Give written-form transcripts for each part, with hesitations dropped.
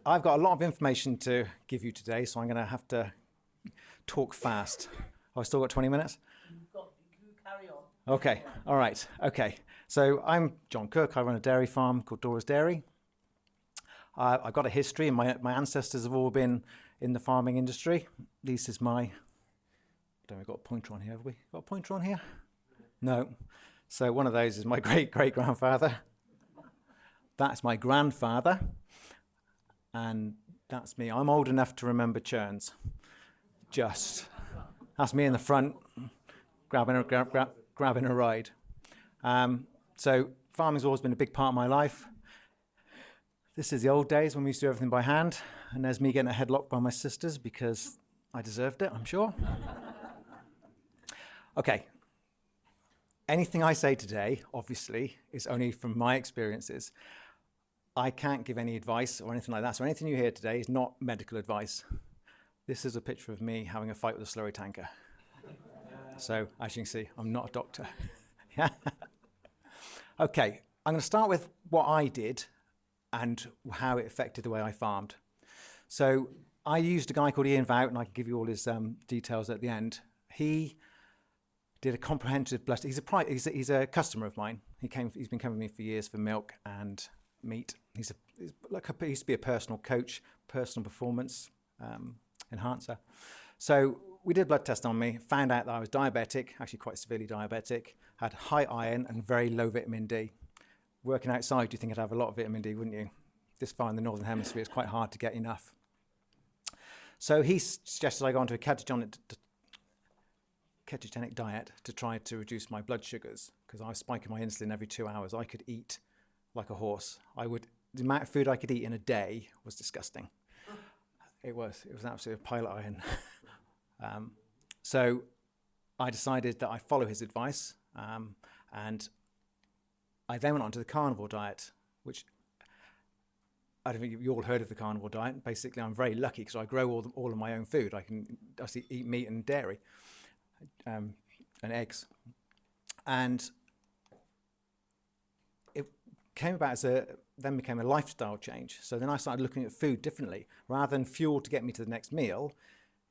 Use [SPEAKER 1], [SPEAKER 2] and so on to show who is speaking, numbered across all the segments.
[SPEAKER 1] I've got a lot of information to give you today, so I'm going to have to talk fast. I've still got 20 minutes?
[SPEAKER 2] You carry on.
[SPEAKER 1] Okay, all right, okay. So I'm Jon Cook. I run a dairy farm called Dora's Dairy. I've got a history, and my ancestors have all been in the farming industry. This is my, I don't know, we've got a pointer on here, have we? Got a pointer on here? No. So one of those is my great-great-grandfather. That's my grandfather. And that's me. I'm old enough to remember churns. That's me in the front, grabbing a ride. So farming's always been a big part of my life. This is the old days when we used to do everything by hand, and there's me getting a headlock by my sisters because I deserved it, I'm sure. Okay. Anything I say today, obviously, is only from my experiences. I can't give any advice or anything like that, so anything you hear today is not medical advice. This is a picture of me having a fight with a slurry tanker. So, as you can see, I'm not a doctor. Okay, I'm going to start with what I did and how it affected the way I farmed. So, I used a guy called Ian Vout, and I can give you all his details at the end. He did a comprehensive blood. He's a customer of mine. He's been coming with me for years for milk and meat. He used to be a personal coach, personal performance enhancer. So we did a blood test on me, found out that I was diabetic, actually quite severely diabetic, had high iron and very low vitamin D. Working outside, you think I'd have a lot of vitamin D, wouldn't you? This far in the Northern Hemisphere, it's quite hard to get enough. So he suggested I go onto a ketogenic diet to try to reduce my blood sugars, because I was spiking my insulin every 2 hours. I could eat like a horse. The amount of food I could eat in a day was disgusting. It was an absolute pile of iron. So I decided that I'd follow his advice, and I then went on to the carnivore diet, which I don't think you all heard of the carnivore diet. Basically, I'm very lucky because I grow all of my own food. I can actually eat meat and dairy and eggs. And it came about then became a lifestyle change. So then I started looking at food differently. Rather than fuel to get me to the next meal,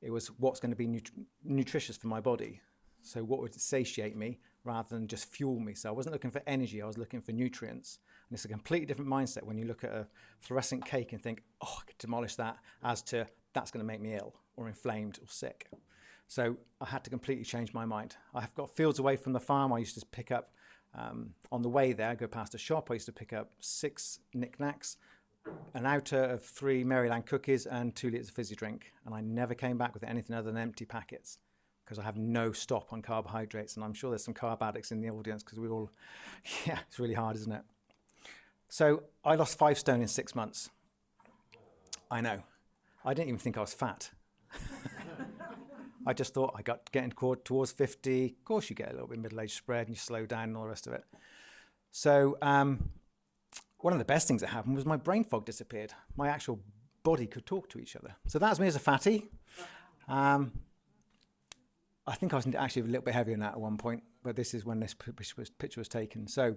[SPEAKER 1] it was what's going to be nutritious for my body. So what would satiate me rather than just fuel me. So I wasn't looking for energy, I was looking for nutrients. And it's a completely different mindset when you look at a fluorescent cake and think, oh, I could demolish that, as to that's going to make me ill or inflamed or sick. So I had to completely change my mind. I've got fields away from the farm. I used to pick up, on the way there, go past a shop, I used to pick up 6 knickknacks, an outer of 3 Maryland cookies and 2 litres of fizzy drink. And I never came back with anything other than empty packets, because I have no stop on carbohydrates. And I'm sure there's some carb addicts in the audience, because it's really hard, isn't it? So I lost 5 stone in 6 months. I know. I didn't even think I was fat. I just thought I got getting towards 50. Of course, you get a little bit middle-aged spread and you slow down and all the rest of it. So one of the best things that happened was my brain fog disappeared. My actual body could talk to each other. So that was me as a fatty. I think I was actually a little bit heavier than that at one point, but this is when this picture was taken. So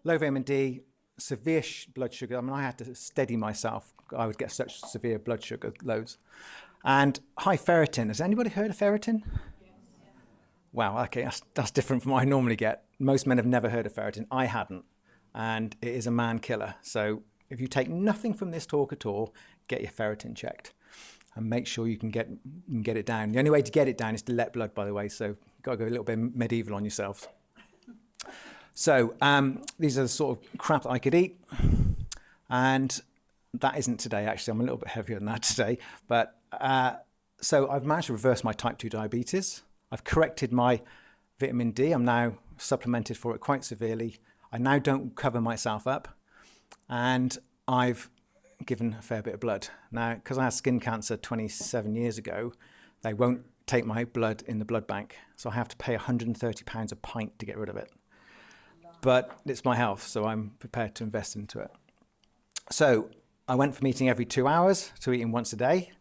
[SPEAKER 1] low vitamin D, severe blood sugar. I mean, I had to steady myself. I would get such severe blood sugar loads. And high ferritin. Has anybody heard of ferritin? Yes. Wow, okay, that's different from what I normally get. Most men have never heard of ferritin. I hadn't. And it is a man killer. So if you take nothing from this talk at all, get your ferritin checked and make sure you can get it down. The only way to get it down is to let blood, by the way. So you've got to go a little bit medieval on yourselves. So these are the sort of crap that I could eat. And that isn't today, actually. I'm a little bit heavier than that today. But so I've managed to reverse my type 2 diabetes. I've corrected my vitamin D. I'm now supplemented for it quite severely. I now don't cover myself up. And I've given a fair bit of blood. Now, because I had skin cancer 27 years ago, they won't take my blood in the blood bank. So I have to pay £130 a pint to get rid of it. But it's my health, so I'm prepared to invest into it. So I went from eating every 2 hours to eating once a day.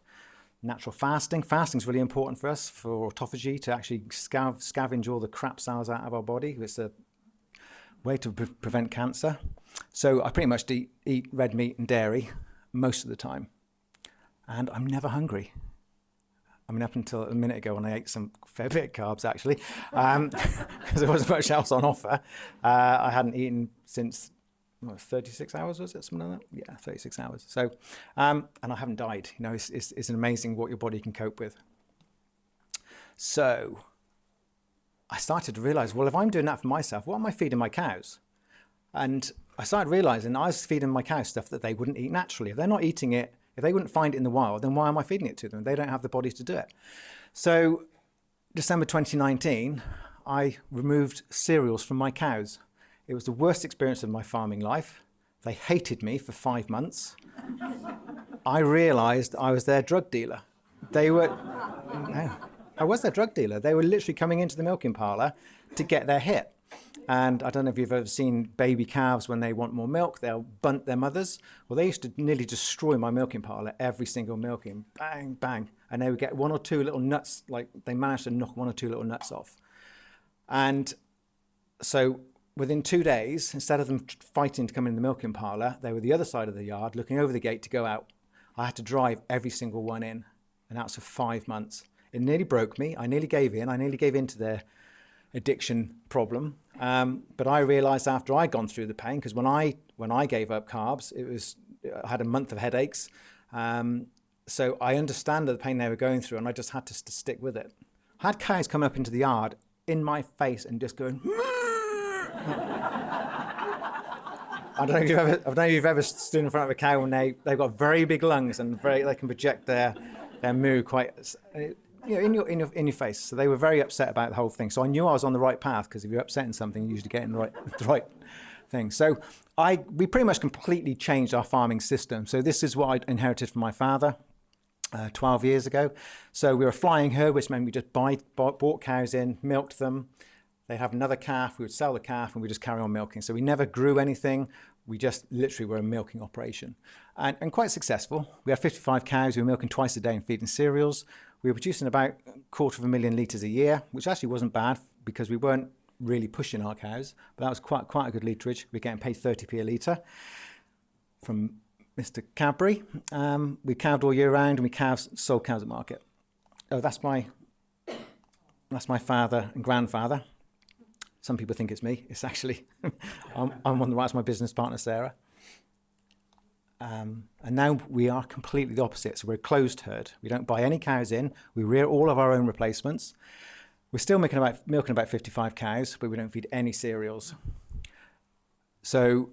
[SPEAKER 1] Natural fasting. Fasting is really important for us, for autophagy, to actually scavenge all the crap cells out of our body. It's a way to prevent cancer. So I pretty much eat red meat and dairy most of the time. and I'm never hungry. I mean, up until a minute ago when I ate some fair bit of carbs, actually, because there wasn't much else on offer. I hadn't eaten since 36 hours, was it? Something like that? Yeah, 36 hours. So, and I haven't died. You know, it's amazing what your body can cope with. So I started to realize, well, if I'm doing that for myself, what am I feeding my cows? And I started realizing I was feeding my cows stuff that they wouldn't eat naturally. If they're not eating it, if they wouldn't find it in the wild, then why am I feeding it to them? They don't have the bodies to do it. So December 2019, I removed cereals from my cows. It was the worst experience of my farming life. They hated me for 5 months. I realized I was their drug dealer. They were, no, I was their drug dealer. They were literally coming into the milking parlour to get their hit. And I don't know if you've ever seen baby calves when they want more milk, they'll bunt their mothers. Well, they used to nearly destroy my milking parlour, every single milking, bang, bang. And they would get 1 or 2 little nuts, like they managed to knock 1 or 2 little nuts off. And so within 2 days, instead of them fighting to come in the milking parlour, they were the other side of the yard, looking over the gate to go out. I had to drive every single one in, and that was for 5 months. It nearly broke me. I nearly gave in. I nearly gave in to their addiction problem. But I realized after I'd gone through the pain, because when I gave up carbs, I had a month of headaches. So I understand the pain they were going through, and I just had to stick with it. I had cows come up into the yard in my face and just going, I don't know if you've ever stood in front of a cow and they've got very big lungs and they can project their moo quite, in your face. So they were very upset about the whole thing. So I knew I was on the right path, because if you're upsetting something, you usually get in the right thing. So we pretty much completely changed our farming system. So this is what I inherited from my father 12 years ago. So we were a flying herd, which meant we just bought cows in, milked them. They'd have another calf, we would sell the calf, and we just carry on milking. So we never grew anything. We just literally were a milking operation, and quite successful. We had 55 cows. We were milking twice a day and feeding cereals. We were producing about 250,000 litres a year, which actually wasn't bad because we weren't really pushing our cows, but that was quite a good litrage. We were getting paid 30p a litre from Mr. Cadbury. We calved all year round, and we sold cows at market. Oh, that's my father and grandfather. Some people think it's me. It's actually, I'm on the right, it's my business partner, Sarah. And now we are completely the opposite. So we're a closed herd. We don't buy any cows in. We rear all of our own replacements. We're still milking about 55 cows, but we don't feed any cereals. So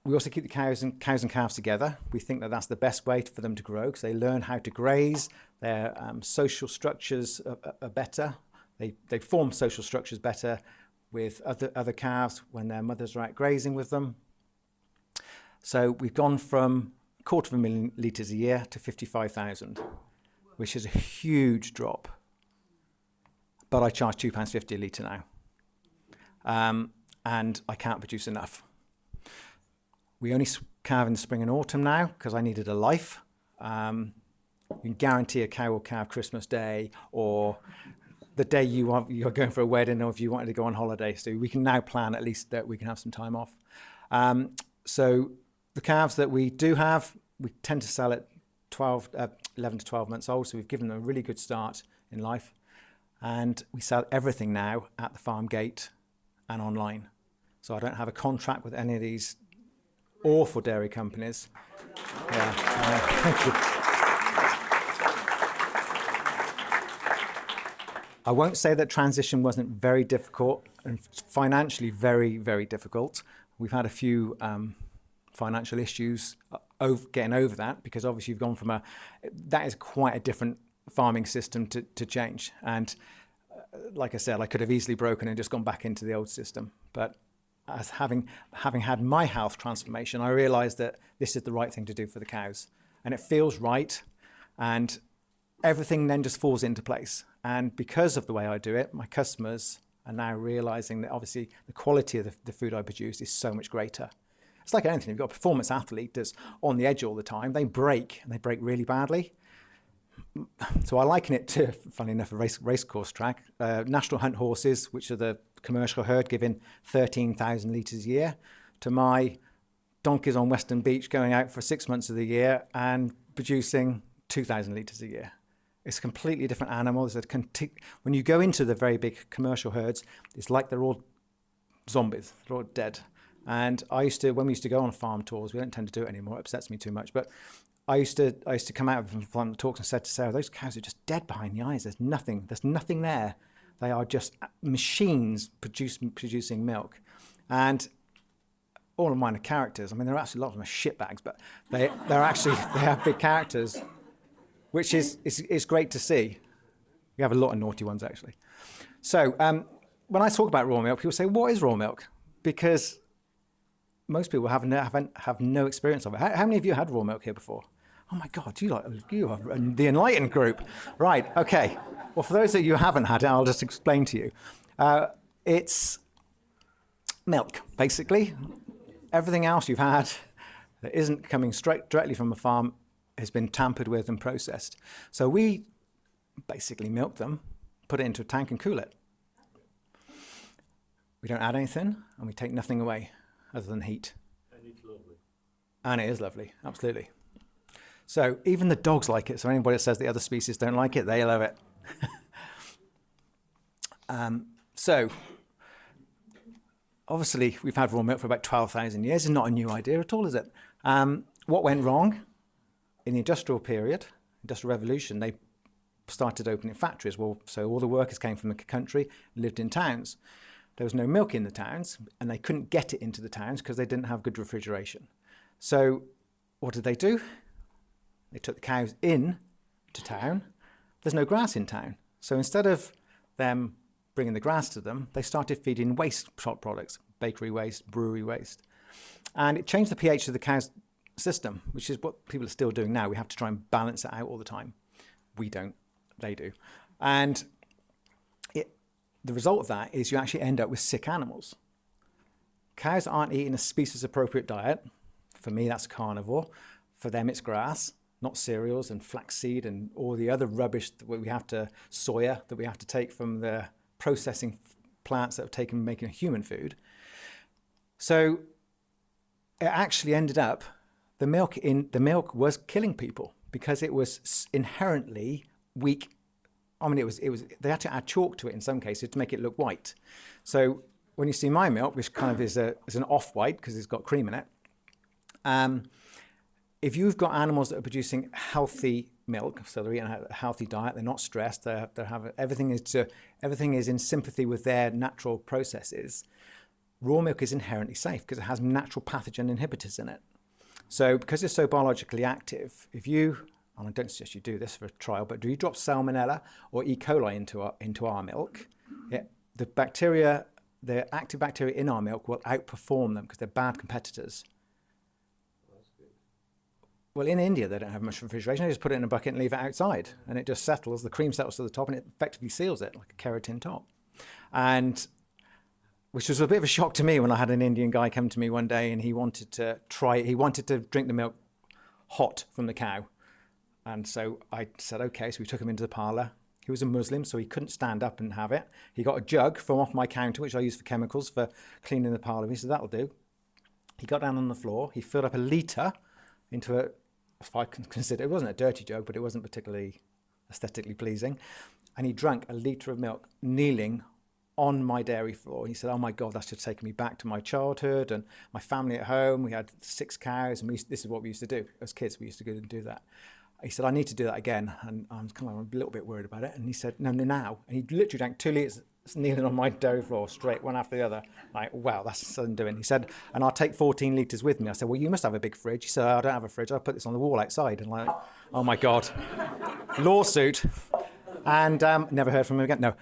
[SPEAKER 1] we also keep the cows and calves together. We think that that's the best way for them to grow, because they learn how to graze. Their social structures are better. They form social structures better with other calves when their mothers are out grazing with them. So we've gone from 250,000 litres a year to 55,000, which is a huge drop. But I charge £2.50 a litre now. And I can't produce enough. We only calve in the spring and autumn now because I needed a life. You can guarantee a cow will calve Christmas Day, or the day you're going for a wedding, or if you wanted to go on holiday. So we can now plan at least that we can have some time off. So the calves that we do have, we tend to sell at 11 to 12 months old. So we've given them a really good start in life. And we sell everything now at the farm gate and online. So I don't have a contract with any of these awful dairy companies. Thank you. I won't say that transition wasn't very difficult and financially very, very difficult. We've had a few financial issues getting over that, because obviously you've gone from that is quite a different farming system to change. And like I said, I could have easily broken and just gone back into the old system. But as having had my health transformation, I realized that this is the right thing to do for the cows. And it feels right. And everything then just falls into place. And because of the way I do it, my customers are now realizing that obviously the quality of the food I produce is so much greater. It's like anything. You've got a performance athlete that's on the edge all the time. They break, and they break really badly. So I liken it to, funny enough, a race course track. National Hunt horses, which are the commercial herd, giving 13,000 litres a year, to my donkeys on Western Beach going out for 6 months of the year and producing 2,000 litres a year. It's a completely different animal. When you go into the very big commercial herds, it's like they're all zombies, they're all dead. And when we used to go on farm tours, we don't tend to do it anymore, it upsets me too much, but I used to come out from farm talks and said to Sarah, those cows are just dead behind the eyes. There's nothing there. They are just machines producing milk. And all of mine are characters. I mean, there are actually a lot of them are shitbags, but they have big characters, which is great to see. We have a lot of naughty ones, actually. So when I talk about raw milk, people say, what is raw milk? Because most people have no experience of it. How many of you had raw milk here before? Oh my God, you are the enlightened group. Right, okay. Well, for those of you who haven't had it, I'll just explain to you. It's milk, basically. Everything else you've had that isn't coming directly from a farm has been tampered with and processed. So we basically milk them, put it into a tank and cool it. We don't add anything and we take nothing away other than heat.
[SPEAKER 3] And it's lovely. And
[SPEAKER 1] it is lovely, absolutely. So even the dogs like it. So anybody that says the other species don't like it, they love it. So obviously we've had raw milk for about 12,000 years. It's not a new idea at all, is it? What went wrong in the industrial revolution, they started opening factories. Well, so all the workers came from the country, lived in towns. There was no milk in the towns, and they couldn't get it into the towns because they didn't have good refrigeration. So what did they do? They took the cows in to town. There's no grass in town. So instead of them bringing the grass to them, they started feeding waste products, bakery waste, brewery waste. And it changed the pH of the cow's system, which is what people are still doing now. We have to try and balance it out all the time. We don't, they do. And the result of that is you actually end up with sick animals. Cows aren't eating a species-appropriate diet. For me, that's carnivore. For them, it's grass, not cereals and flaxseed and all the other rubbish that we have to, soya, that we have to take from the processing plants that have taken making human food. So it actually ended up, the milk was killing people because it was inherently weak. I mean, they had to add chalk to it in some cases to make it look white. So when you see my milk, which kind of is an off-white because it's got cream in it, if you've got animals that are producing healthy milk, so they're eating a healthy diet, they're not stressed, everything is in sympathy with their natural processes, raw milk is inherently safe because it has natural pathogen inhibitors in it. So because it's so biologically active, and I don't suggest you do this for a trial, but do you drop salmonella or E. coli into our milk, the active bacteria in our milk will outperform them because they're bad competitors.
[SPEAKER 3] That's good.
[SPEAKER 1] Well, in India, they don't have much refrigeration. They just put it in a bucket and leave it outside, and it just settles. The cream settles to the top, and it effectively seals it like a keratin top. And which was a bit of a shock to me when I had an Indian guy come to me one day, and he wanted to drink the milk hot from the cow. And so I said, okay, so we took him into the parlour. He was a Muslim, so he couldn't stand up and have it. He got a jug from off my counter, which I use for chemicals for cleaning the parlour. He said, that'll do. He got down on the floor. He filled up a litre into if I can consider, it wasn't a dirty jug, but it wasn't particularly aesthetically pleasing. And he drank a litre of milk kneeling on my dairy floor. He said, oh my God, that's just taken me back to my childhood and my family at home. We had 6 cows, and this is what we used to do. As kids, we used to go and do that. He said, I need to do that again. And I was kind of a little bit worried about it. And he said, no, now. And he literally drank 2 litres kneeling on my dairy floor straight, one after the other. Like, wow, that's something doing. He said, and I'll take 14 litres with me. I said, well, you must have a big fridge. He said, I don't have a fridge. I'll put this on the wall outside. And like, oh my God, lawsuit. And never heard from him again. No,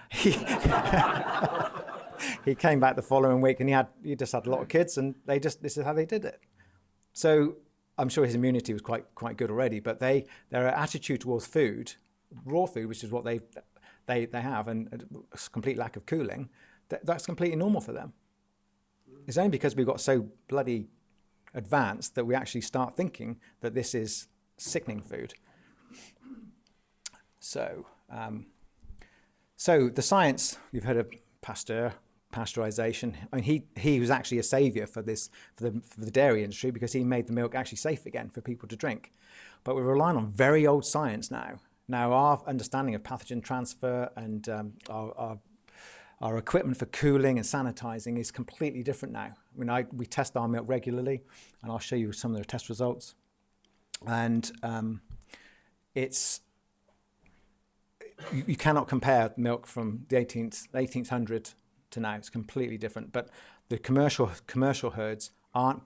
[SPEAKER 1] he came back the following week, and he just had a lot of kids, and this is how they did it. So I'm sure his immunity was quite good already, but their attitude towards food, raw food, which is what they have, and a complete lack of cooling, that's completely normal for them. It's only because we've got so bloody advanced that we actually start thinking that this is sickening food. So the science, you've heard of Pasteur, pasteurization. I mean, he was actually a savior for the dairy industry, because he made the milk actually safe again for people to drink. But we're relying on very old science now. Now, our understanding of pathogen transfer and our equipment for cooling and sanitizing is completely different now. I mean, we test our milk regularly, and I'll show you some of the test results. And you cannot compare milk from the 1800 to now. It's completely different. But the commercial herds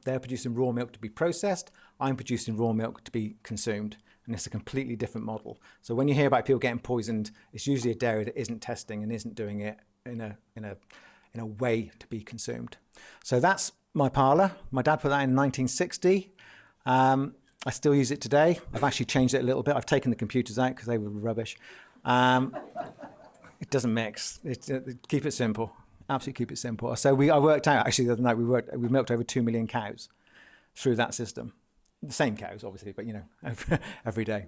[SPEAKER 1] they're producing raw milk to be processed. I'm producing raw milk to be consumed. And it's a completely different model. So when you hear about people getting poisoned, it's usually a dairy that isn't testing and isn't doing it in a way to be consumed. So that's my parlour. My dad put that in 1960. I still use it today. I've actually changed it a little bit. I've taken the computers out because they were rubbish. It doesn't mix. Keep it simple. Absolutely keep it simple. So I worked out, actually, the other night, we milked over 2 million cows through that system. The same cows, obviously, but, every day.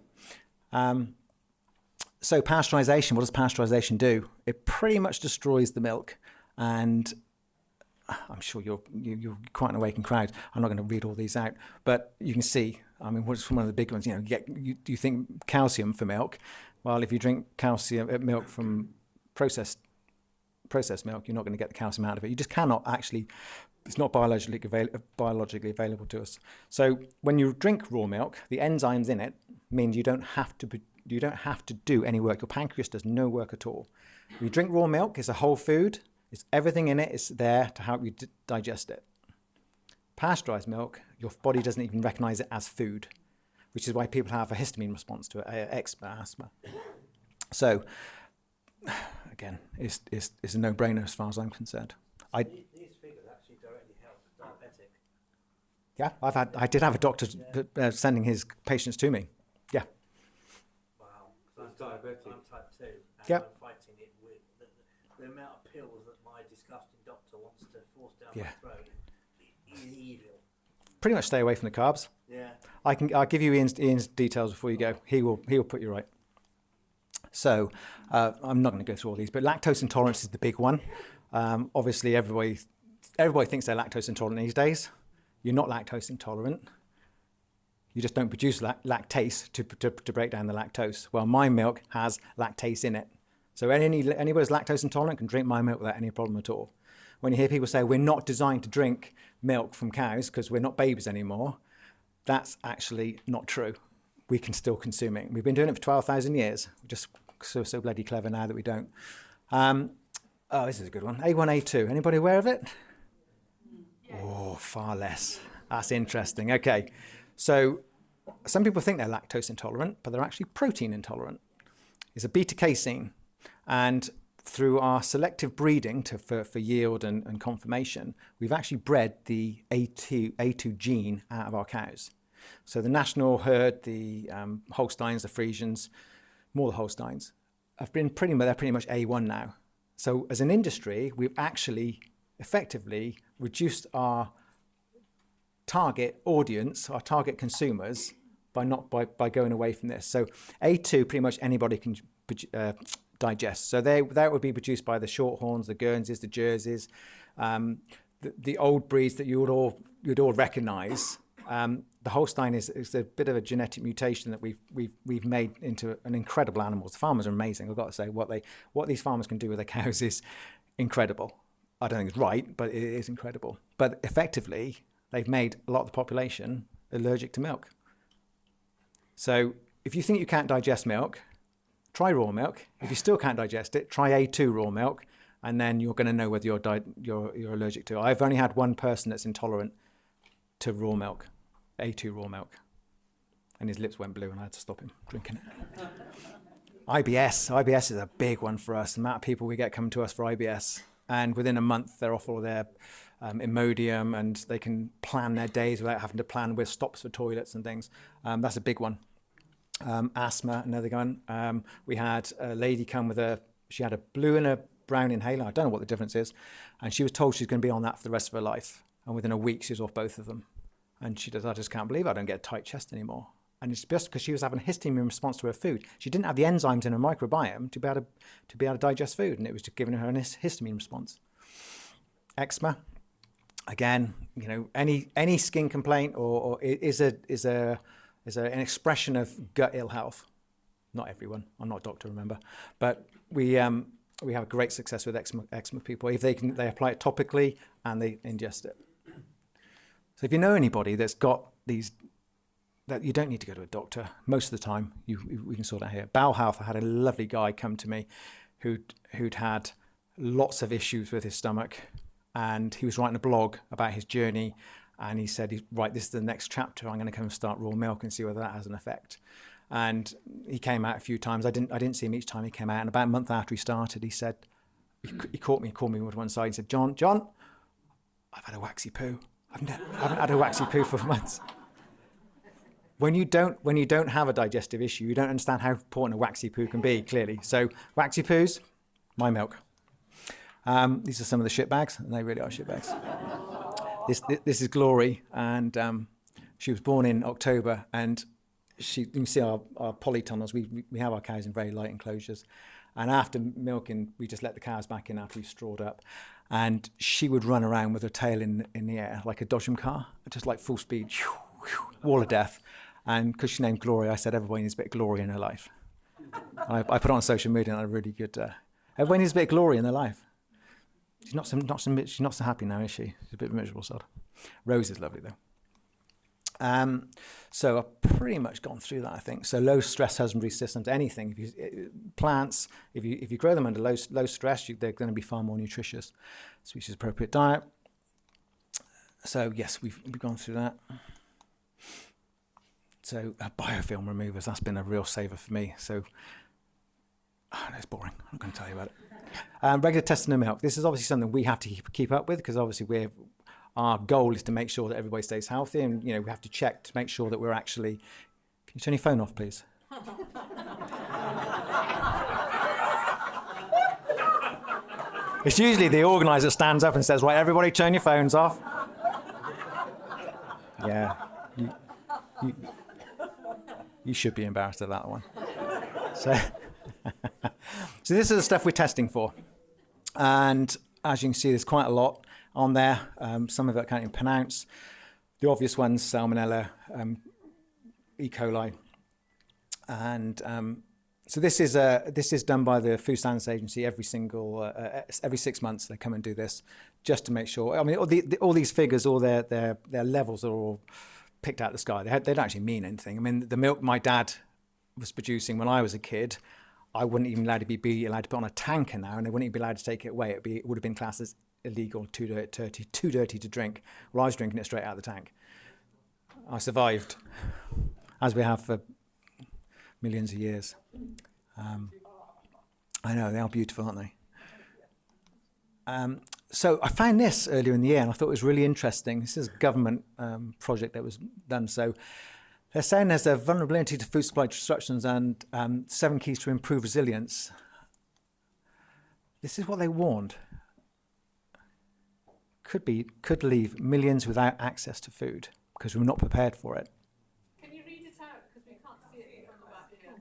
[SPEAKER 1] So pasteurization, what does pasteurization do? It pretty much destroys the milk. And I'm sure you're quite an awakened crowd. I'm not going to read all these out, but you can see, I mean, what's one of the big ones? Do you think calcium for milk? Well, if you drink milk from processed milk, you're not going to get the calcium out of it. You just cannot actually. It's not biologically available to us. So when you drink raw milk, the enzymes in it means you don't have to do any work. Your pancreas does no work at all. When you drink raw milk, it's a whole food. It's everything in it is there to help you digest it. Pasteurized milk, your body doesn't even recognize it as food, which is why people have a histamine response to it, eczema, asthma. So, again, it's a no-brainer as far as I'm concerned.
[SPEAKER 3] These figures actually directly help a diabetic.
[SPEAKER 1] Yeah, I did have a doctor sending his patients to me. Yeah.
[SPEAKER 3] Wow. I'm diabetic. I'm type 2. And
[SPEAKER 1] Yep.
[SPEAKER 3] I'm fighting it with the amount of pills that my disgusting doctor wants to force down
[SPEAKER 1] Yeah.
[SPEAKER 3] my throat is evil.
[SPEAKER 1] Pretty much stay away from the carbs.
[SPEAKER 3] Yeah.
[SPEAKER 1] I'll give you Ian's details before you go. He'll put you right. So I'm not going to go through all these, but lactose intolerance is the big one. Obviously, everybody thinks they're lactose intolerant these days. You're not lactose intolerant. You just don't produce lactase to break down the lactose. Well, my milk has lactase in it. So anybody who's lactose intolerant can drink my milk without any problem at all. When you hear people say we're not designed to drink milk from cows because we're not babies anymore, that's actually not true. We can still consume it. We've been doing it for 12,000 years. We're just so bloody clever now that we don't. This is a good one. A1, A2. Anybody aware of it? Yeah. Oh, far less. That's interesting. Okay. So some people think they're lactose intolerant, but they're actually protein intolerant. It's a beta casein. And through our selective breeding for yield and conformation, we've actually bred the A2 gene out of our cows. So the national herd, the Holsteins, the Friesians, more the Holsteins, they're pretty much A1 now. So as an industry, we've actually effectively reduced our target audience, our target consumers, by going away from this. So A2, pretty much anybody can digest. So that would be produced by the Shorthorns, the Guernseys, the Jerseys, the old breeds that you'd all recognise. The Holstein is a bit of a genetic mutation that we've made into an incredible animal. The farmers are amazing. I've got to say, what these farmers can do with their cows is incredible. I don't think it's right, but it is incredible. But effectively, they've made a lot of the population allergic to milk. So if you think you can't digest milk, try raw milk. If you still can't digest it, try A2 raw milk, and then you're going to know whether you're allergic to it. I've only had one person that's intolerant to raw milk, A2 raw milk, and his lips went blue, and I had to stop him drinking it. IBS is a big one for us. The amount of people we get coming to us for IBS, and within a month they're off all their Imodium, and they can plan their days without having to plan with stops for toilets and things. That's a big one. Asthma, another one. We had a lady come she had a blue and a brown inhaler. I don't know what the difference is. And she was told she's going to be on that for the rest of her life. And within a week, she was off both of them. And she does, I just can't believe I don't get a tight chest anymore. And it's just because she was having a histamine response to her food. She didn't have the enzymes in her microbiome to be able to digest food. And it was just giving her a histamine response. eczema. Again, any skin complaint or is an expression of gut ill health. Not everyone. I'm not a doctor, remember, but we have great success with eczema people if they apply it topically and they ingest it. So if you know anybody that's got these, that you don't need to go to a doctor most of the time. We can sort out here. Bowel health. I had a lovely guy come to me who'd had lots of issues with his stomach, and he was writing a blog about his journey, and he said, right, this is the next chapter. I'm going to come and start raw milk and see whether that has an effect. And he came out a few times. I didn't see him each time he came out. And about a month after he started, he said, he called me to one side and said, John, I've had a waxy poo. I haven't had a waxy poo for months. When you don't have a digestive issue, you don't understand how important a waxy poo can be, clearly. So waxy poos, my milk. These are some of the shit bags, and they really are shit bags. This is Glory, and she was born in October, and you can see our polytunnels. We have our cows in very light enclosures, and after milking, we just let the cows back in after we've strawed up, and she would run around with her tail in the air like a dodgem car, just like full speed, wall of death. And because she named Glory, I said everybody needs a bit of glory in her life. I put it on social media, and I really good. Everybody needs a bit of glory in their life. She's not so happy now, is she? She's a bit of a miserable sod. Rose is lovely though. So I've pretty much gone through that, I think. So low stress husbandry systems, anything. Plants, if you grow them under low stress, they're going to be far more nutritious. Species appropriate diet. So yes, we've gone through that. So biofilm removers, that's been a real saver for me. So it's boring. I'm not going to tell you about it. Regular testing of milk. This is obviously something we have to keep up with, because obviously our goal is to make sure that everybody stays healthy, and we have to check to make sure that we're actually. Can you turn your phone off, please? It's usually the organizer stands up and says, "Right, everybody, turn your phones off." Yeah, you should be embarrassed of that one. So this is the stuff we're testing for. And as you can see, there's quite a lot on there. Some of it I can't even pronounce. The obvious ones, Salmonella, E. coli. And so this is done by the Food Standards Agency every 6 months. They come and do this just to make sure. I mean, all these figures, all their levels are all picked out of the sky. They don't actually mean anything. I mean, the milk my dad was producing when I was a kid, I wouldn't even be allowed to put on a tanker now, and they wouldn't even be allowed to take it away. It would have been classed as illegal, too dirty to drink. Well, I was drinking it straight out of the tank. I survived, as we have for millions of years. I know, they are beautiful, aren't they? So I found this earlier in the year, and I thought it was really interesting. This is a government project that was done. So they're saying there's a vulnerability to food supply disruptions and 7 keys to improve resilience. This is what they warned. Could leave millions without access to food because we're not prepared for it.
[SPEAKER 2] Can you read it out? Because we can't see it from the back here.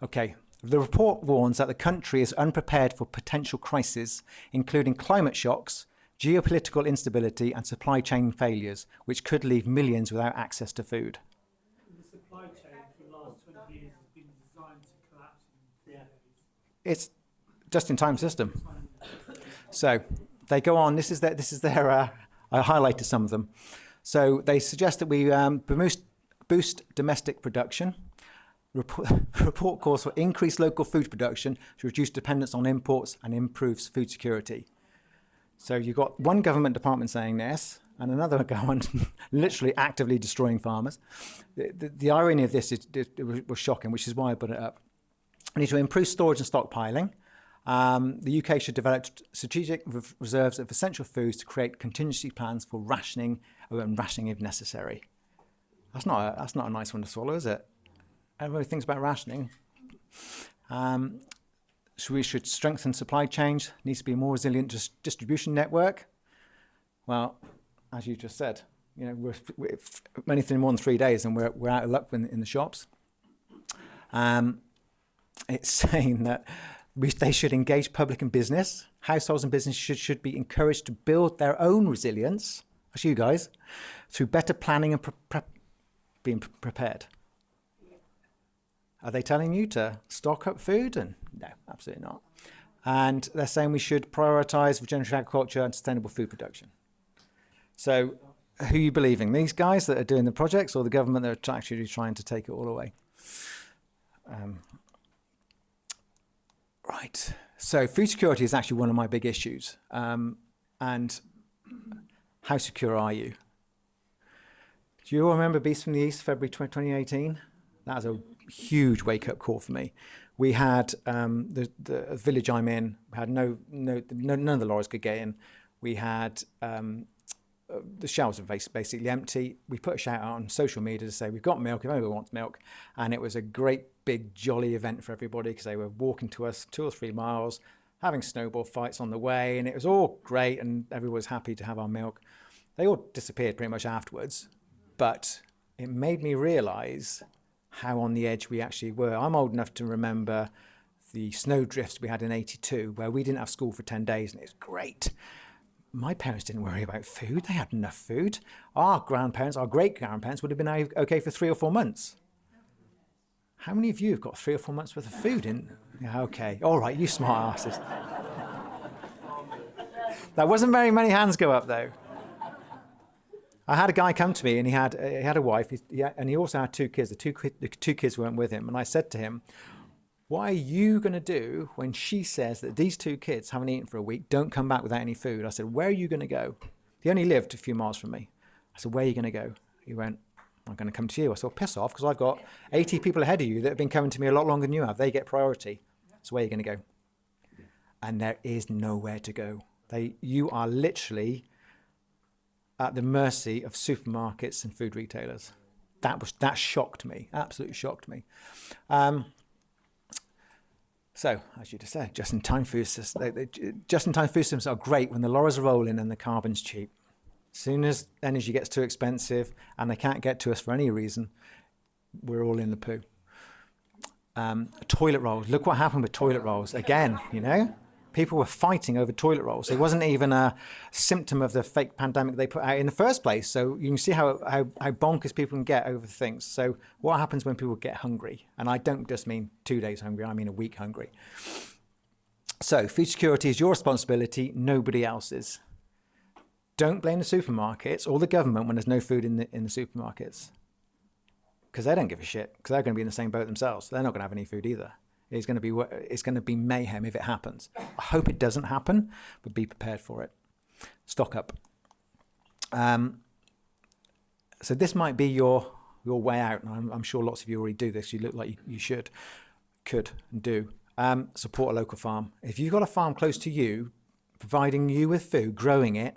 [SPEAKER 1] Okay. The report warns that the country is unprepared for potential crises, including climate shocks, geopolitical instability, and supply chain failures, which could leave millions without access to food.
[SPEAKER 4] The supply chain for the last 20 years has been designed to collapse in 3 days.
[SPEAKER 1] It's just-in-time system. So they go on. This is their. I highlighted some of them. So they suggest that we boost domestic production. Report calls for increased local food production to reduce dependence on imports and improves food security. So you've got one government department saying this, and another government literally actively destroying farmers. The irony of this was shocking, which is why I put it up. We need to improve storage and stockpiling. The UK should develop strategic reserves of essential foods to create contingency plans for rationing if necessary. That's not a nice one to swallow, is it? Everybody thinks about rationing. So we should strengthen supply chains. Needs to be a more resilient distribution network. Well, as you just said, we're anything more than 3 days, and we're out of luck in the shops. It's saying that they should engage public and business, households and businesses should be encouraged to build their own resilience, that's you guys, through better planning and being prepared. Are they telling you to stock up food? And no, absolutely not. And they're saying we should prioritise regenerative agriculture and sustainable food production. So who are you believing? These guys that are doing the projects, or the government that are actually trying to take it all away? Right. So food security is actually one of my big issues. And how secure are you? Do you all remember Beast from the East, February 2018? That was a huge wake-up call for me. We had the village I'm in, we had none of the lorries could get in. We had the shelves were basically empty. We put a shout out on social media to say, we've got milk, if anyone wants milk. And it was a great, big, jolly event for everybody because they were walking to us 2 or 3 miles, having snowball fights on the way. And it was all great and everyone was happy to have our milk. They all disappeared pretty much afterwards. But it made me realise how on the edge we actually were. I'm old enough to remember the snow drifts we had in '82 where we didn't have school for 10 days and it was great. My parents didn't worry about food. They had enough food. Our grandparents, our great-grandparents would have been okay for 3 or 4 months. How many of you have got 3 or 4 months worth of food in? Yeah, okay. All right, you smart asses. That wasn't very many hands go up, though. I had a guy come to me, and he had a wife, and he also had 2 kids. The two kids weren't with him. And I said to him, what are you going to do when she says that these 2 kids haven't eaten for a week, don't come back without any food? I said, where are you going to go? He only lived a few miles from me. I said, where are you going to go? He went, I'm going to come to you. I said, well, piss off, because I've got 80 people ahead of you that have been coming to me a lot longer than you have. They get priority. So where are you going to go? And there is nowhere to go. You are literally at the mercy of supermarkets and food retailers. That shocked me, absolutely shocked me. So, as you just said, just-in-time food systems. Just-in-time food systems are great when the lorries are rolling and the carbon's cheap. As soon as energy gets too expensive and they can't get to us for any reason, we're all in the poo. Toilet rolls. Look what happened with toilet rolls. Again, people were fighting over toilet rolls. It wasn't even a symptom of the fake pandemic they put out in the first place. So you can see how bonkers people can get over things. So what happens when people get hungry? And I don't just mean 2 days hungry, I mean a week hungry. So food security is your responsibility, nobody else's. Don't blame the supermarkets or the government when there's no food in the supermarkets. Because they don't give a shit, because they're going to be in the same boat themselves. They're not going to have any food either. It's going to be mayhem if it happens. I hope it doesn't happen, but be prepared for it. Stock up. So this might be your way out, and I'm sure lots of you already do this. You look like you could, and do. Support a local farm. If you've got a farm close to you, providing you with food, growing it,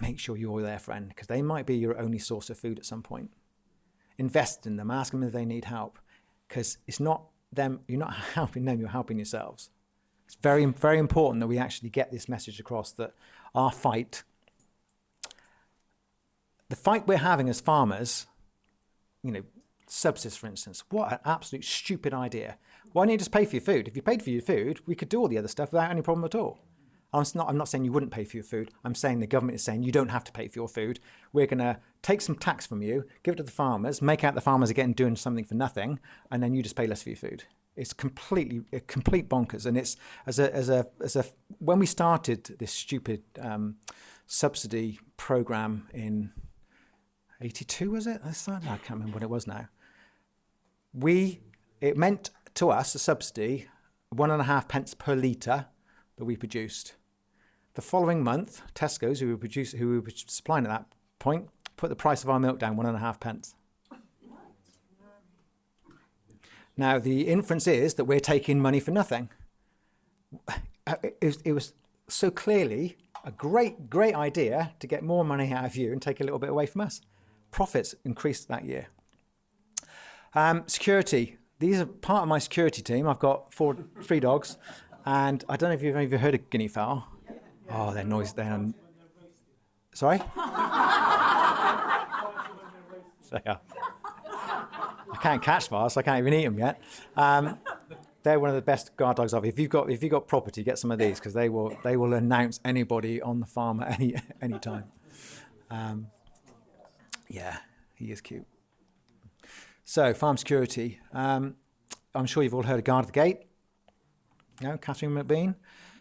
[SPEAKER 1] make sure you're their friend, because they might be your only source of food at some point. Invest in them. Ask them if they need help, because it's not them, you're not helping them, you're helping yourselves. It's very, very important that we actually get this message across, that our fight, the fight we're having as farmers, subsidies, for instance, what an absolute stupid idea. Why don't you just pay for your food? If you paid for your food, we could do all the other stuff without any problem at all. I'm not saying you wouldn't pay for your food. I'm saying the government is saying you don't have to pay for your food. We're going to take some tax from you, give it to the farmers, make out the farmers are doing something for nothing, and then you just pay less for your food. It's complete bonkers. And it's when we started this stupid subsidy program in '82, was it? I can't remember what it was now. It meant to us a subsidy, 1.5 pence per litre that we produced. The following month, Tesco's, who were supplying at that point, put the price of our milk down 1.5 pence. Now, the inference is that we're taking money for nothing. It was so clearly a great idea to get more money out of you and take a little bit away from us. Profits increased that year. Security. These are part of my security team. I've got 3 dogs. And I don't know if you've ever heard of guinea fowl. Oh, they're noisy. Sorry? They are. I can't catch fowls, so I can't even eat them yet. they're one of the best guard dogs I've. If you've got property, get some of these because they will announce anybody on the farm at any time. Yeah, he is cute. So farm security. I'm sure you've all heard of Guard the Gate. You know, Catherine McBean.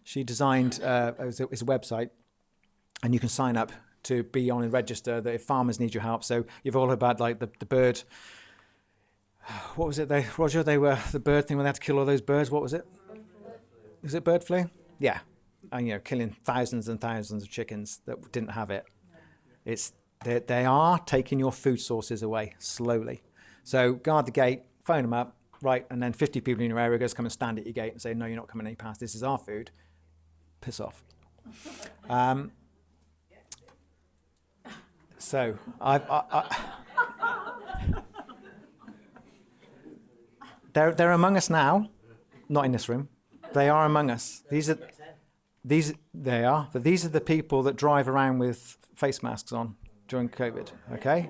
[SPEAKER 1] She designed it's a website, and you can sign up to be on a register that if farmers need your help. So you've all heard about like the bird. What was it? Roger, they were the bird thing when they had to kill all those birds. What was it? Is it bird flu? Yeah, and killing thousands and thousands of chickens that didn't have it. They are taking your food sources away slowly. So Guard the Gate, phone them up, right, and then 50 people in your area come and stand at your gate and say, no, you're not coming any past. This is our food. Piss off. So they're among us now, not in this room. They are among us. These are the people that drive around with face masks on during COVID. Okay,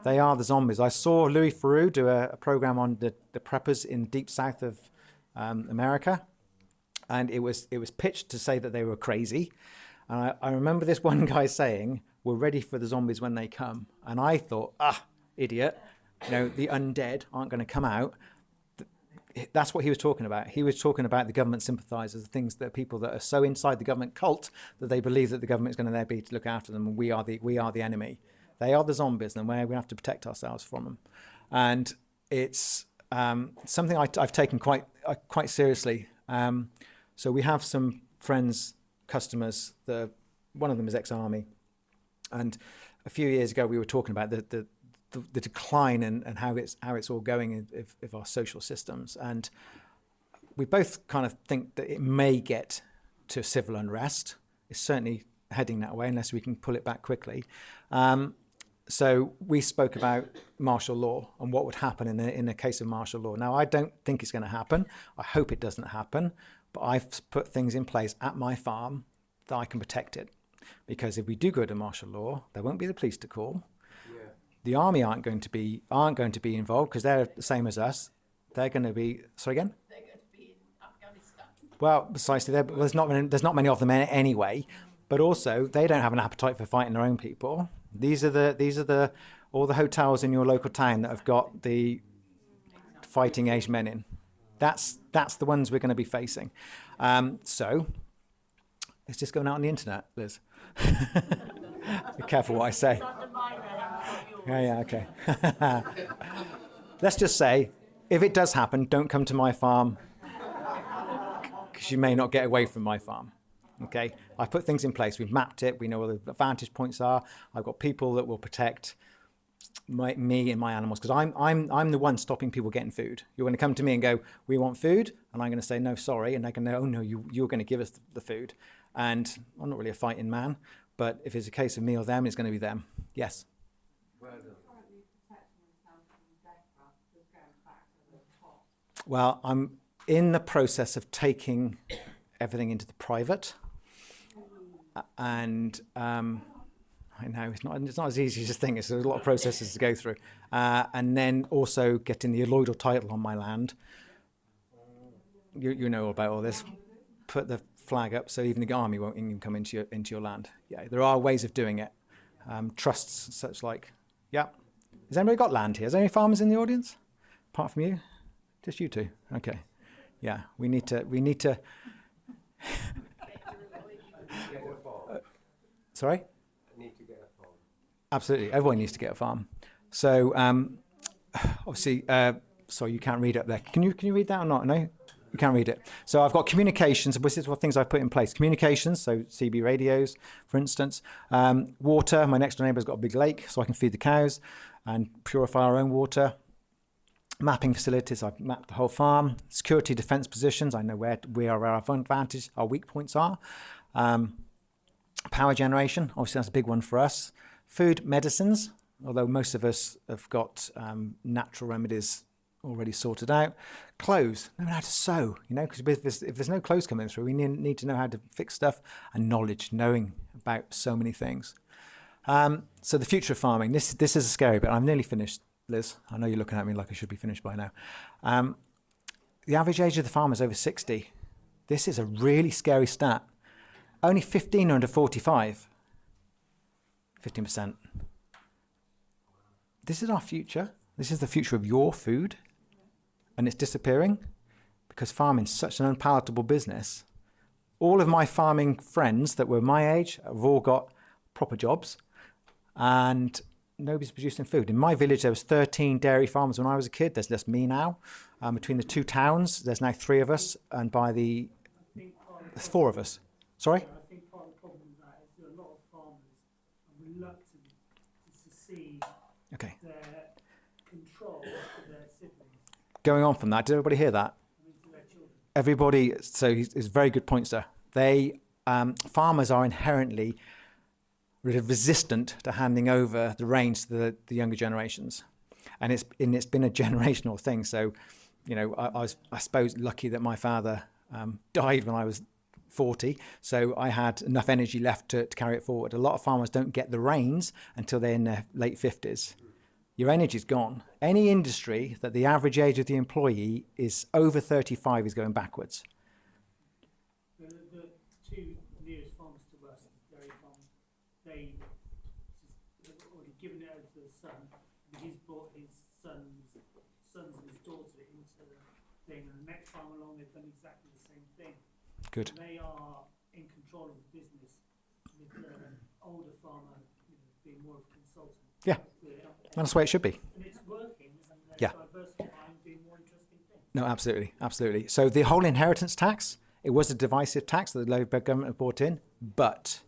[SPEAKER 1] they are the zombies. I saw Louis Theroux do a program on the preppers in deep south of America, and it was pitched to say that they were crazy. And I remember this one guy saying, "We're ready for the zombies when they come." And I thought, idiot, the undead aren't going to come out. That's what he was talking about. He was talking about the government sympathisers, the things that people that are so inside the government cult that they believe that the government is going to there be to look after them, and we are the enemy. They are the zombies, and we're going to have to protect ourselves from them. And it's something I've taken quite seriously. So we have some friends, customers. One of them is ex-army, and a few years ago we were talking about the decline and how it's all going of our social systems, and we both kind of think that it may get to civil unrest. It's certainly heading that way unless we can pull it back quickly. So we spoke about martial law and what would happen in a case of martial law. Now, I don't think it's going to happen. I hope it doesn't happen, but I've put things in place at my farm that I can protect it, because if we do go to martial law, there won't be the police to call. The army aren't going to be involved because they're the same as us. They're going to be. Sorry again.
[SPEAKER 2] They're going to be in Afghanistan.
[SPEAKER 1] Well, precisely. There's not many of them anyway. But also, they don't have an appetite for fighting their own people. These are all the hotels in your local town that have got the fighting aged men in. That's the ones we're going to be facing. So it's just going out on the internet, Liz. Be careful what I say. Yeah, okay. Let's just say, if it does happen, don't come to my farm, because you may not get away from my farm. Okay, I put things in place. We've mapped it. We know where the vantage points are. I've got people that will protect me and my animals, because I'm the one stopping people getting food. You're going to come to me and go, "We want food," and I'm going to say, "No, sorry," and they're going to, "Oh no, you're going to give us the food." And I'm not really a fighting man, but if it's a case of me or them, it's going to be them. Yes. Well, I'm in the process of taking everything into the private, and I know it's not as easy as you think. There's a lot of processes to go through, and then also getting the alloidal title on my land. You know about all this. Put the flag up so even the army won't even come into your land. Yeah, there are ways of doing it. Trusts such like, yeah. Has anybody got land here? Is there any farmers in the audience, apart from you? Just you two. Okay. Yeah, we need to. Sorry?
[SPEAKER 5] Need to get a farm.
[SPEAKER 1] Absolutely, everyone needs to get a farm. So obviously, sorry, you can't read up there. Can you read that or not? No, you can't read it. So I've got communications. This is what things I've put in place. Communications, so CB radios, for instance. Water. My next door neighbour's got a big lake, so I can feed the cows and purify our own water. Mapping facilities, I've mapped the whole farm. Security defence positions, I know where our advantage, our weak points are. Power generation, obviously that's a big one for us. Food, medicines, although most of us have got natural remedies already sorted out. Clothes, know how to sew, because if there's no clothes coming through, we need to know how to fix stuff, and knowledge, knowing about so many things. So the future of farming, this is a scary bit. I'm nearly finished, Liz. I know you're looking at me like I should be finished by now. The average age of the farmer is over 60. This is a really scary stat. Only 15 are under 45. 15%. This is our future. This is the future of your food. And it's disappearing because farming is such an unpalatable business. All of my farming friends that were my age have all got proper jobs and nobody's producing food. In my village, there was 13 dairy farmers when I was a kid. There's just me now. Between the two towns, there's now 3 of us. And there's 4 of us. Sorry?
[SPEAKER 4] I think part of the problem with that is that a lot of farmers are reluctant to secede their control of their siblings.
[SPEAKER 1] Going on from that, did everybody hear that?
[SPEAKER 4] To their children.
[SPEAKER 1] Everybody, so it's a very good point, sir. Farmers are inherently resistant to handing over the reins to the younger generations. And it's been a generational thing. So, I was, I suppose, lucky that my father died when I was 40. So I had enough energy left to carry it forward. A lot of farmers don't get the reins until they're in their late 50s. Your energy's gone. Any industry that the average age of the employee is over 35 is going backwards.
[SPEAKER 4] The 2 nearest farms to us, dairy farms, they have already given it over to the son, and he's brought his sons and his daughter into the thing, and the next farm along, they've done exactly the same thing.
[SPEAKER 1] Good.
[SPEAKER 4] And they are in control of the business, with the older farmer being more of a consultant.
[SPEAKER 1] Yeah, that's the way it should be.
[SPEAKER 4] And it's working, and they're
[SPEAKER 1] Yeah.
[SPEAKER 4] diversifying, doing more interesting things.
[SPEAKER 1] No, absolutely, absolutely. So the whole inheritance tax, it was a divisive tax that the Labour government had brought in, but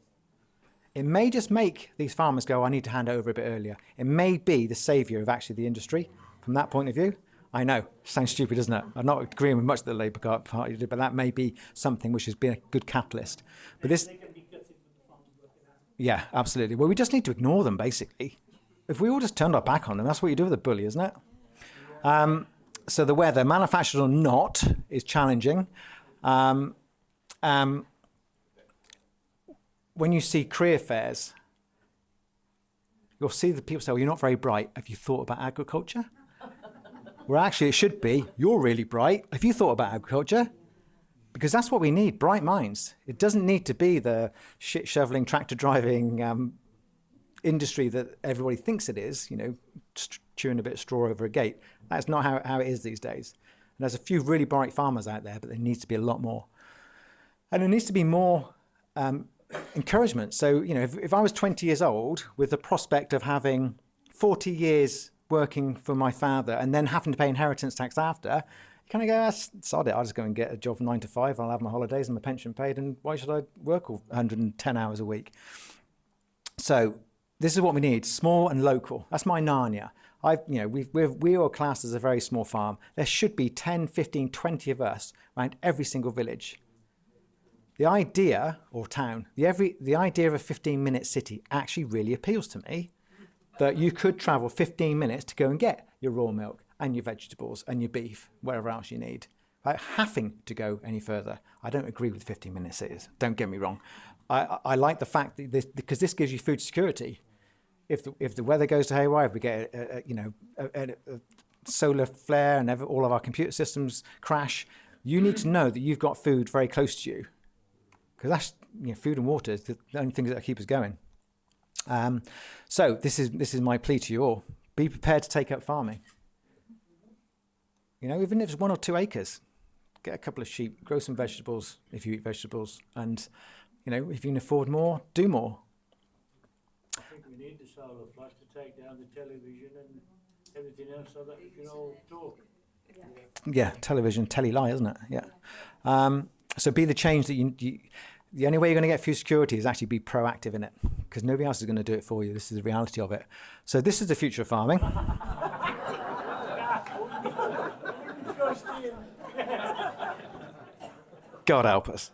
[SPEAKER 1] it may just make these farmers go, I need to hand over a bit earlier. It may be the saviour of actually the industry from that point of view. I know, sounds stupid, doesn't it? I'm not agreeing with much that the Labour Party did, but that may be something which has been a good catalyst. But this,
[SPEAKER 4] They can be gutted when the farmers work it out.
[SPEAKER 1] yeah, absolutely. Well, we just need to ignore them, basically. If we all just turned our back on them, that's what you do with a bully, isn't it? So the weather, manufactured or not, is challenging. When you see career fairs, you'll see the people say, well, you're not very bright. Have you thought about agriculture? Well, actually, it should be, you're really bright. Have you thought about agriculture? Because that's what we need, bright minds. It doesn't need to be the shit shoveling, tractor driving industry that everybody thinks it is, chewing a bit of straw over a gate. That's not how it is these days. And there's a few really bright farmers out there, but there needs to be a lot more. And there needs to be more encouragement. So, if I was 20 years old with the prospect of having 40 years working for my father and then having to pay inheritance tax after, you kind of go, sod it, I'll just go and get a job from 9 to 5, I'll have my holidays and my pension paid, and why should I work all 110 hours a week? So this is what we need, small and local. That's my Narnia. We are classed as a very small farm. There should be 10, 15, 20 of us around every single village. The idea, or town, the idea of a 15-minute city actually really appeals to me, that you could travel 15 minutes to go and get your raw milk and your vegetables and your beef, wherever else you need, without having to go any further. I don't agree with 15-minute cities, don't get me wrong. I like the fact that because this gives you food security. If the weather goes to haywire, if we get a solar flare and all of our computer systems crash, you need to know that you've got food very close to you, because that's food and water is the only things that keep us going. So this is my plea to you all: be prepared to take up farming. Even if it's 1 or 2 acres, get a couple of sheep, grow some vegetables if you eat vegetables, and if you can afford more, do more.
[SPEAKER 3] I think we need the solar flash to take down the television and everything else so that we can all talk.
[SPEAKER 1] Yeah, television, tele-lie, isn't it? Yeah. So be the change that you the only way you're going to get food security is actually be proactive in it, because nobody else is going to do it for you. This is the reality of it. So this is the future of farming. God help us.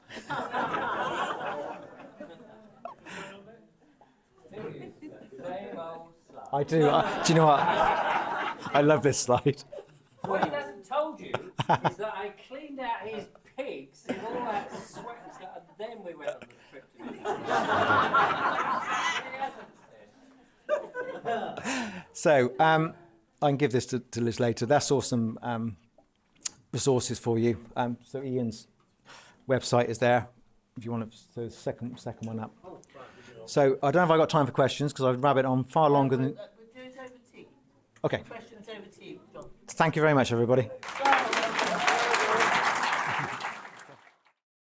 [SPEAKER 1] I do. Do you know what? I love this slide.
[SPEAKER 5] What he hasn't told you is that I cleaned out his pigs and all that sweat and stuff, and then we went on the trip to He hasn't said.
[SPEAKER 1] So I can give this to Liz later. That's awesome. resources for you. So Ian's website is there if you want to. So the second one up. So I don't know if I got time for questions because I've rabbit on far longer than.
[SPEAKER 6] We'll do it over tea.
[SPEAKER 1] Okay.
[SPEAKER 6] Questions over tea, John.
[SPEAKER 1] Thank you very much, everybody.